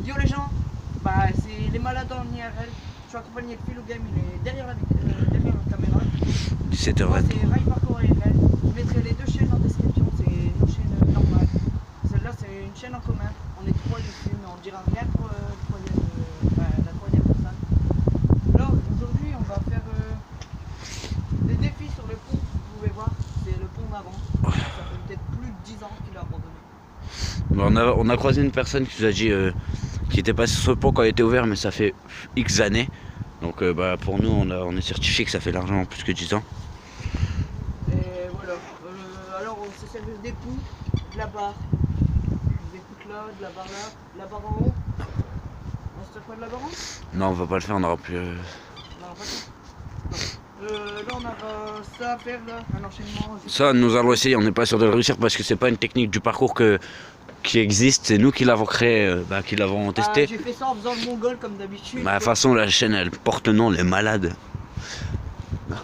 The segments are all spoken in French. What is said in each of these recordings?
Yo les gens, bah c'est les malades en IRL. Je suis accompagné de Philo Game, il est derrière la caméra. 17h20. Moi c'est Rail Parcours IRL. Je mettrai les deux chaînes en description, c'est nos chaînes normales. Celle-là c'est une chaîne en commun. On est trois dessus, mais on dira rien pour la troisième personne. Alors aujourd'hui on va faire des défis sur le pont. Vous pouvez voir, c'est le pont d'avant. Ça fait peut-être plus de 10 ans qu'il a abandonné. On a croisé une personne qui nous a dit qui était passé sur ce pont quand il était ouvert, mais ça fait X années. Donc bah, pour nous, on est certifié que ça fait largement plus que 10 ans. Et voilà. Alors on se sert des poules, de la barre. Des poutres là, de la barre là, la barre en haut. On se sert pas de la barre en haut? Non, on va pas le faire, on aura plus. Non, pas ça. Là on a ça à faire là, un enchaînement. Ça, nous allons essayer, on n'est pas sûr de le réussir parce que c'est pas une technique du parcours qui existe, c'est nous qui l'avons créé, qui l'avons testé. J'ai fait ça en faisant le mongol comme d'habitude. Bah, de toute façon, la chaîne elle porte le nom, les malades.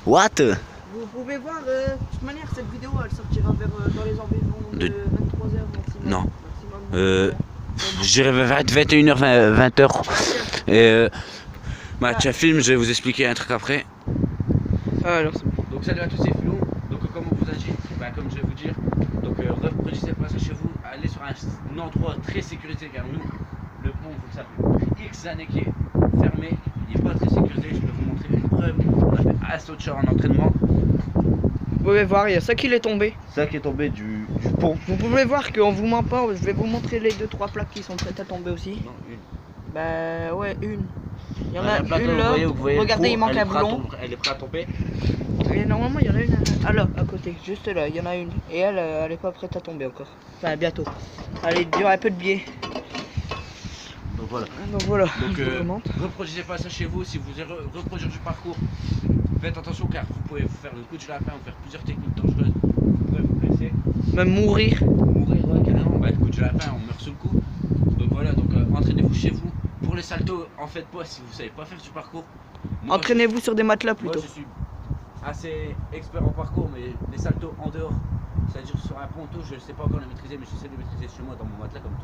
What? Vous pouvez voir, de toute manière, cette vidéo elle sortira vers dans les environs de 23h maximum. Non. Maximum, Je dirais 21h, 20h. Et bah, tiens, film, je vais vous expliquer un truc après. alors, Donc salut à tous, c'est Philo. Donc comme on vous a dit, bah, comme je vais vous dire, donc reproduisez pas ça chez vous, allez sur un endroit très sécurisé car nous, le pont, vous le savez, depuis X années qui est fermé, il n'est pas très sécurisé, je peux vous montrer une preuve, on a fait un saut de char en entraînement. vous pouvez voir, il y a ça qui est tombé. Ça qui est tombé du pont. Vous pouvez voir qu'on vous ment pas, je vais vous montrer les 2-3 plaques qui sont prêtes à tomber aussi. Non, une. Bah ouais, une. Il y en La a plaque, une là, vous voyez regardez le il manque elle est un prête à boulon. elle est prête à tomber. Et normalement il y en a une là, à côté, juste là, il y en a une. Et elle est pas prête à tomber encore. Enfin bientôt. Allez, il y aura un peu de biais. Donc voilà. Donc voilà, Donc je vous remonte. reproduisez pas ça chez vous, si vous allez reproduire du parcours, faites attention car vous pouvez vous faire le coup du lapin ou faire plusieurs techniques dangereuses, vous pouvez vous blesser. Même mourir. Mourir, ouais, carrément, bah, le coup du lapin, on meurt sous le coup. Donc voilà, donc entraînez-vous chez vous. Pour les saltos, en faites pas si vous savez pas faire du parcours. Moi, Entraînez-vous sur des matelas moi plutôt. je suis assez expert en parcours, mais les saltos en dehors, c'est-à-dire sur un ponto, je ne sais pas encore les maîtriser, mais j'essaie de les maîtriser chez moi dans mon matelas comme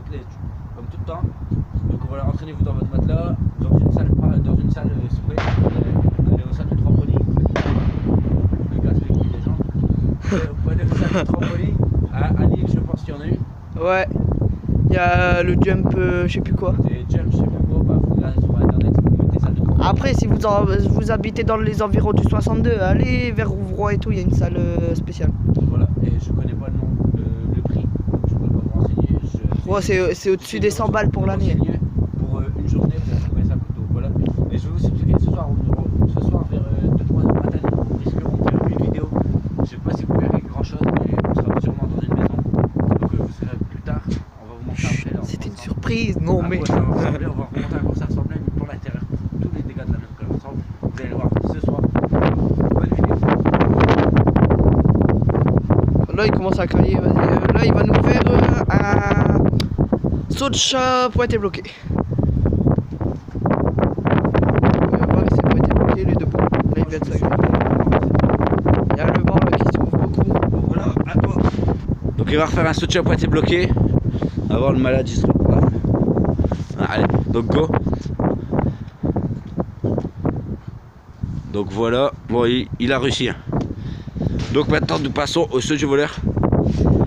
tout le temps. Donc voilà, entraînez-vous dans votre matelas, dans une salle souris, allez aux salles de trampoline. Le casse les couilles des gens. Vous pouvez aller aux salles de trampoline. À Lille, je pense qu'il y en a une. Ouais. Il y a le jump, je sais plus quoi. Et jump, je sais plus quoi, bah vous regardez sur internet, vous mettez salle de trampoline. Après, si vous habitez dans les environs du 62, allez vers Rouvroy et tout, il y a une salle spéciale. Voilà, et je connais pas le nom, le prix, donc je peux pas vous renseigner. Ouais, c'est au-dessus des 100 balles pour l'année. Pour une journée, pour combien ça coûte, donc voilà. Et je vais vous expliquer ce soir vers 2-3 heures du matin, nous risquerons de faire une vidéo. Je sais pas si vous verrez grand chose, mais on sera sûrement dans une maison. Donc vous serez plus tard, on va vous montrer après. C'était une surprise, non mais. Ça va ressembler, on va vous montrer à quoi ça ressemblait, mais pour l'intérieur, tous les dégâts de la neuf que ressemble. Vous allez le voir ce soir. Bonne vidéo. Là, il commence à cailler, vas-y. Là, il va nous faire un saut de chat pointé bloqué. On va voir, il s'est pointé bloqué, les deux bons. Là, il vient de s'agrandir. Il y a le banc là qui s'ouvre beaucoup. Voilà, à toi. Donc il va refaire un saut de chat pointé bloqué. Avant le malade, il se reprend. Allez, donc go. Donc voilà, bon il a réussi. Donc maintenant nous passons au saut du voleur.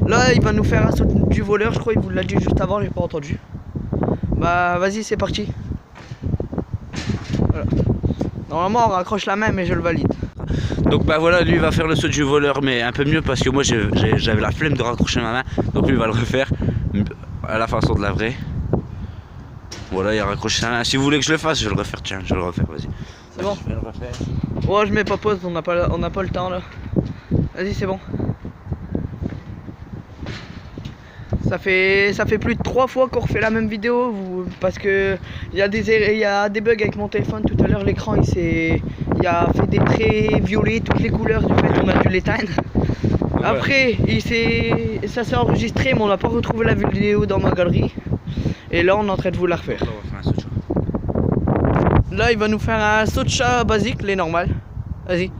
Là, il va nous faire un saut du voleur, je crois, il vous l'a dit juste avant, j'ai pas entendu. Bah, vas-y, c'est parti. Voilà. Normalement, on raccroche la main, mais je le valide. Donc bah voilà, lui il va faire le saut du voleur, mais un peu mieux parce que moi j'avais la flemme de raccrocher ma main. Donc lui il va le refaire à la façon de la vraie. Voilà, il a raccroché sa main. Si vous voulez que je le fasse, je vais le refaire. Tiens, je vais le refaire, vas-y. C'est bon. Je vais le refaire. Oh, je mets pas pause, on n'a pas le temps là. Vas-y, c'est bon. Ça fait plus de 3 fois qu'on refait la même vidéo parce que il y a des bugs avec mon téléphone. Tout à l'heure, l'écran il a fait des traits violets, toutes les couleurs, du fait on a dû l'éteindre. Ouais. Après, ça s'est enregistré, mais on n'a pas retrouvé la vidéo dans ma galerie. Et là, on est en train de vous la refaire. Là, on va faire un saut de chat. Là, il va nous faire un saut de chat basique, les normales. Vas-y.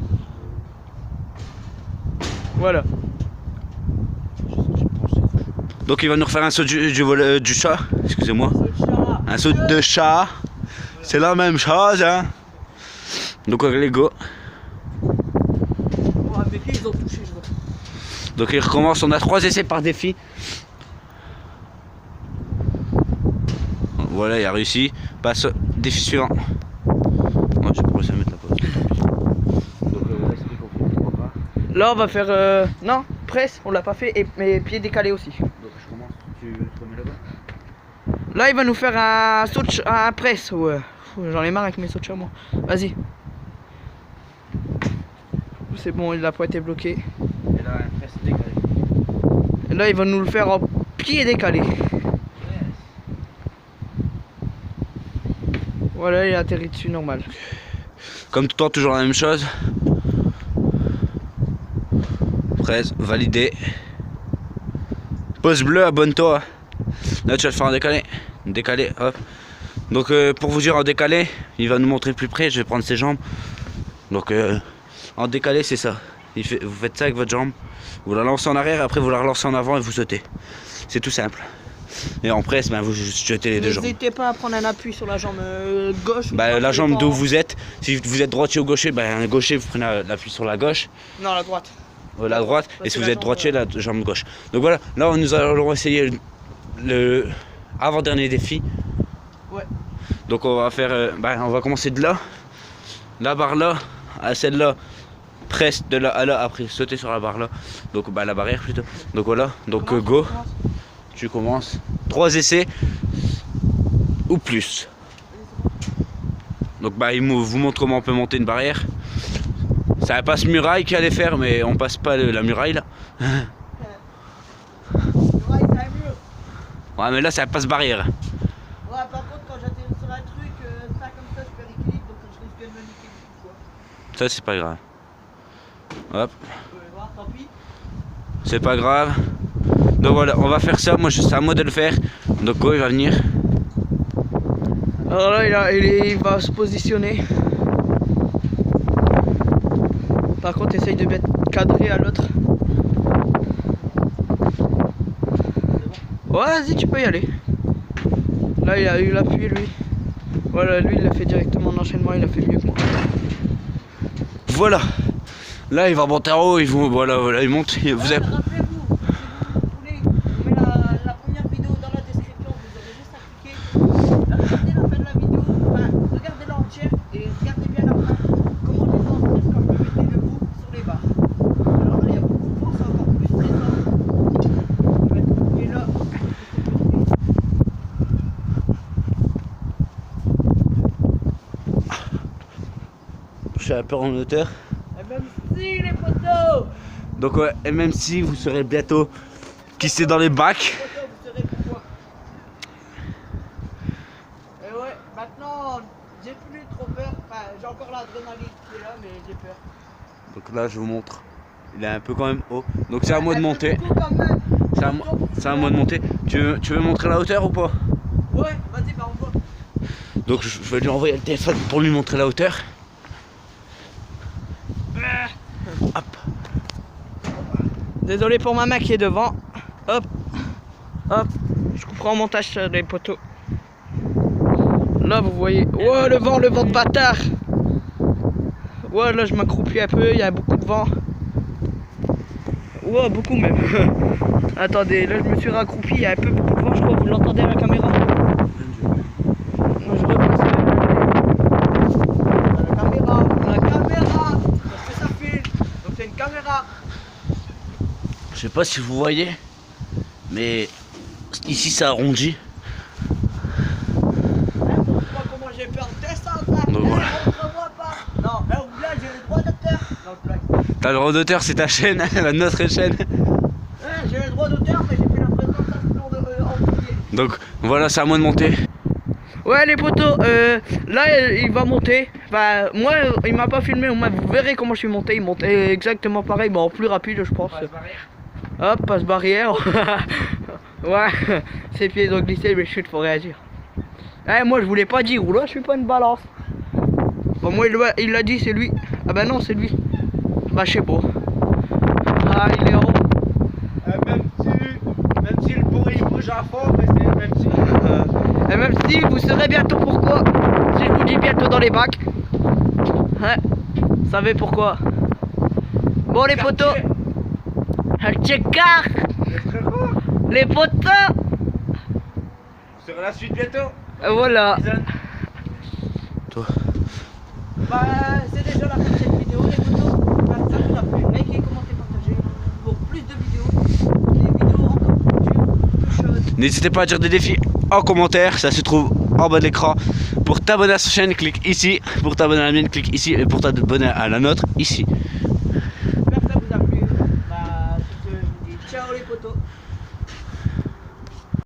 Voilà. Donc il va nous refaire un saut du chat, excusez-moi. Un saut de chat. C'est la même chose, hein. Donc les go. Ouais, mes pieds ils ont touché, je vois. Donc il recommence, on a 3 essais par défi. Voilà, il a réussi. Passe défi suivant. Moi j'ai pas réussi à mettre la pause. Donc là c'est pourquoi pas. Là on va faire non, presse, on l'a pas fait et mes pieds décalés aussi. Donc je commence, tu te remets là-bas. Là il va nous faire un saut de un presse, ouais. J'en ai marre avec mes sauts de chat moi. Vas-y. C'est bon, il a pas été bloqué. Et là un presse décalé. Et là il va nous le faire en pied décalé. Voilà, il a atterri dessus normal. Comme tout le temps, toujours la même chose. Presse, validé. Pause bleue, abonne-toi. Là tu vas le faire en décalé. Décalé, hop. Donc pour vous dire en décalé, il va nous montrer plus près, je vais prendre ses jambes. Donc en décalé c'est ça. Vous faites ça avec votre jambe. Vous la lancez en arrière, après vous la relancez en avant et vous sautez. C'est tout simple. Et en presse, ben, vous jetez les deux jambes. N'hésitez pas à prendre un appui sur la jambe gauche. Bah, la jambe d'où vous êtes. Si vous êtes droitier ou gaucher, ben, gaucher vous prenez l'appui sur la gauche. Non, la droite. La droite. Ça, et si la vous êtes jambe, droitier, la jambe gauche. Donc voilà, là nous allons essayer le avant-dernier défi. Ouais. Donc on va faire, on va commencer de là. La barre là, à celle-là. Presse de là à là, après sauter sur la barre là. Donc la barrière plutôt. Donc voilà, donc go. Tu commences. 3 essais ou plus. Donc il vous montre comment on peut monter une barrière. Ça passe muraille qu'il allait faire, mais on passe pas la muraille là. Ouais, mais là ça passe barrière. Ouais, par contre quand j'atterris sur un truc, ça comme ça je perds l'équilibre, donc je risque de me niquer beaucoup quoi. Ça c'est pas grave. Hop. Voir, tant pis. C'est pas grave. Donc voilà, on va faire ça, moi c'est à moi de le faire. Donc go, il va venir. Alors là il va se positionner. Par contre essaye de bien cadrer à l'autre. Ouais, vas-y tu peux y aller. Là il a eu l'appui lui. Voilà, lui il l'a fait directement en enchaînement, il a fait mieux que moi. Voilà. Là il va monter en haut, voilà, il monte. Vous avez... Rappelez-vous, si vous voulez, on met la première vidéo dans la description, vous aurez juste à cliquer. Regardez la fin de la vidéo, enfin, regardez-la entière et regardez bien la fin. Comment les entraînes quand je me mettais debout sur les barres. Alors là, il y a beaucoup de force, encore plus stressant. Et là, Je suis un peu en hauteur. et même si les poteaux, Donc ouais, et même si vous serez bientôt kissé dans les bacs. vous saurez pourquoi. Et ouais, maintenant, j'ai plus trop peur. Enfin, j'ai encore l'adrénaline qui est là, mais j'ai peur. Donc là je vous montre. Il est un peu quand même haut. Donc c'est à moi de monter. C'est à moi de monter. Tu veux montrer la hauteur ou pas? Ouais, vas-y, bah on voit. Donc je vais lui envoyer le téléphone pour lui montrer la hauteur. Hop. Désolé pour ma main qui est devant. Hop, hop. Je couperai en montage les poteaux. Là vous voyez. Oh le vent de bâtard. Ouais là je m'accroupis un peu, il y a beaucoup de vent. Ouais beaucoup même. Attendez, là je me suis raccroupi, il y a un peu beaucoup de vent, je crois que vous l'entendez à la caméra. Moi je repasse la caméra, parce que ça filme, donc c'est une caméra. Je sais pas si vous voyez, mais ici ça arrondit. Comment j'ai peur de descendre là. Donc voilà. Non, là j'ai le droit d'auteur. Non, blague. T'as le droit d'auteur, c'est ta chaîne, notre chaîne. J'ai le droit d'auteur, mais j'ai fait la présentation en pied. Donc voilà, c'est à moi de monter. Ouais les potos, là il va monter. Bah moi il m'a pas filmé, vous verrez comment je suis monté. Il montait exactement pareil, mais en plus rapide je pense. Hop, passe barrière. Ouais, ses pieds ont glissé, mais chut, faut réagir. Eh, moi je voulais pas dire, ou là je suis pas une balance. Bon, moi il l'a dit, c'est lui. Ah bah non, c'est lui. Bah je sais pas. Ah, il est en haut. Même si le bruit bouge à fond, mais c'est même si. Et même si vous saurez bientôt pourquoi. Si je vous dis bientôt dans les bacs. Ouais, vous savez pourquoi. Bon les potos. Check-car. Les potos. Sur la suite bientôt. Voilà. Toi. Bah, c'est déjà la fin de cette vidéo, les potos. Bah, ça vous a plu, likez, commentez, partagez pour plus de vidéos. Des vidéos encore plus dures, plus chaudes. N'hésitez pas à dire des défis en commentaire, ça se trouve en bas de l'écran. Pour t'abonner à cette chaîne, clique ici. Pour t'abonner à la mienne, clique ici. Et pour t'abonner à la nôtre, ici.